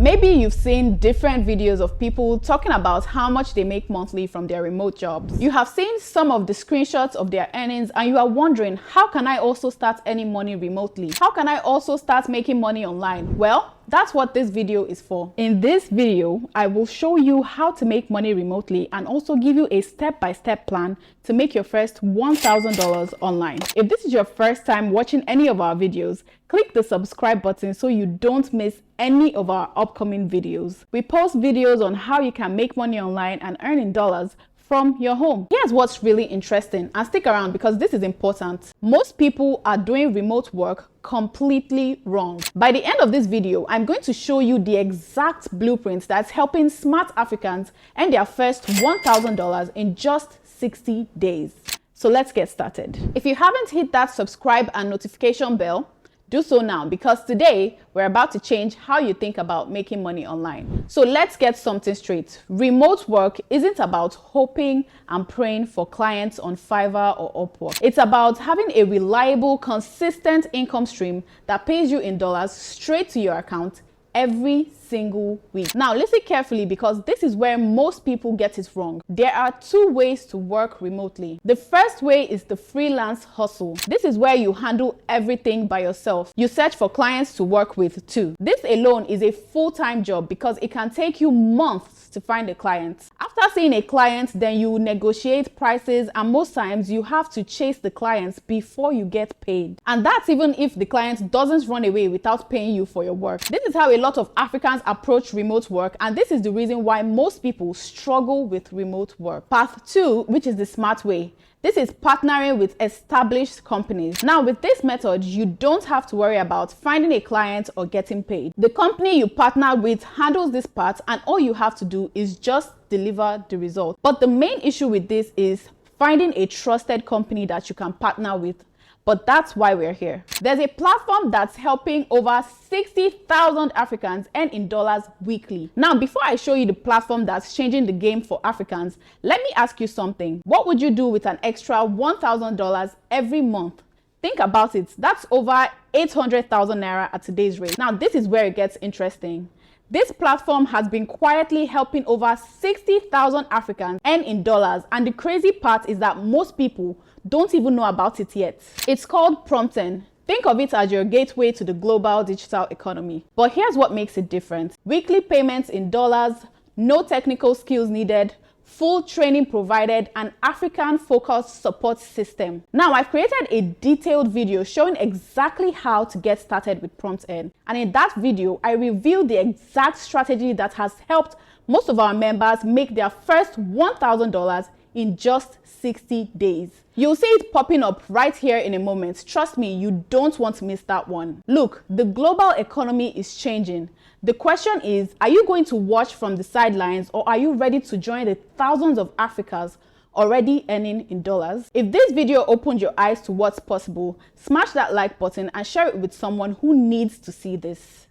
Maybe you've seen different videos of people talking about how much they make monthly from their remote jobs. You have seen some of the screenshots of their earnings and you are wondering, how can I also start earning money remotely? How can I also start making money online? Well, that's what this video is for. In this video, I will show you how to make money remotely and also give you a step-by-step plan to make your first $1,000 online. If this is your first time watching any of our videos, click the subscribe button so you don't miss any of our upcoming videos. We post videos on how you can make money online and earn in dollars from your home. Here's what's really interesting, and stick around because this is important. Most people are doing remote work completely wrong. By the end of this video, I'm going to show you the exact blueprint that's helping smart Africans earn their first $1,000 in just 60 days. So let's get started. If you haven't hit that subscribe and notification bell, do so now, because today we're about to change how you think about making money online. So let's get something straight. Remote work isn't about hoping and praying for clients on Fiverr or Upwork. It's about having a reliable, consistent income stream that pays you in dollars straight to your account every single week. Now listen carefully, because this is where most people get it wrong. There are two ways to work remotely. The first way is the freelance hustle. This is where you handle everything by yourself. You search for clients to work with too. This alone is a full-time job because it can take you months to find a client. After seeing a client, then you negotiate prices, and most times you have to chase the clients before you get paid. And that's even if the client doesn't run away without paying you for your work. This is how a lot of Africans approach remote work, and this is the reason why most people struggle with remote work. Path 2, which is the smart way. This is partnering with established companies. Now, with this method, you don't have to worry about finding a client or getting paid. The company you partner with handles this part, and all you have to do is just deliver the result. But the main issue with this is finding a trusted company that you can partner with. But that's why we're here. There's a platform that's helping over 60,000 Africans earn in dollars weekly. Now, before I show you the platform that's changing the game for Africans, let me ask you something. What would you do with an extra $1,000 every month? Think about it. That's over 800,000 Naira at today's rate. Now, this is where it gets interesting. This platform has been quietly helping over 60,000 Africans earn in dollars, and the crazy part is that most people don't even know about it yet. It's called Prompten. Think of it as your gateway to the global digital economy. But here's what makes it different. Weekly payments in dollars, no technical skills needed, full training provided, and African-focused support system. Now, I've created a detailed video showing exactly how to get started with Prompten. And in that video, I reveal the exact strategy that has helped most of our members make their first $1,000 in just 60 days. You'll see it popping up right here in a moment. Trust me, you don't want to miss that one. Look, the global economy is changing. The question is, are you going to watch from the sidelines, or are you ready to join the thousands of Africans already earning in dollars? If this video opened your eyes to what's possible, smash that like button and share it with someone who needs to see this.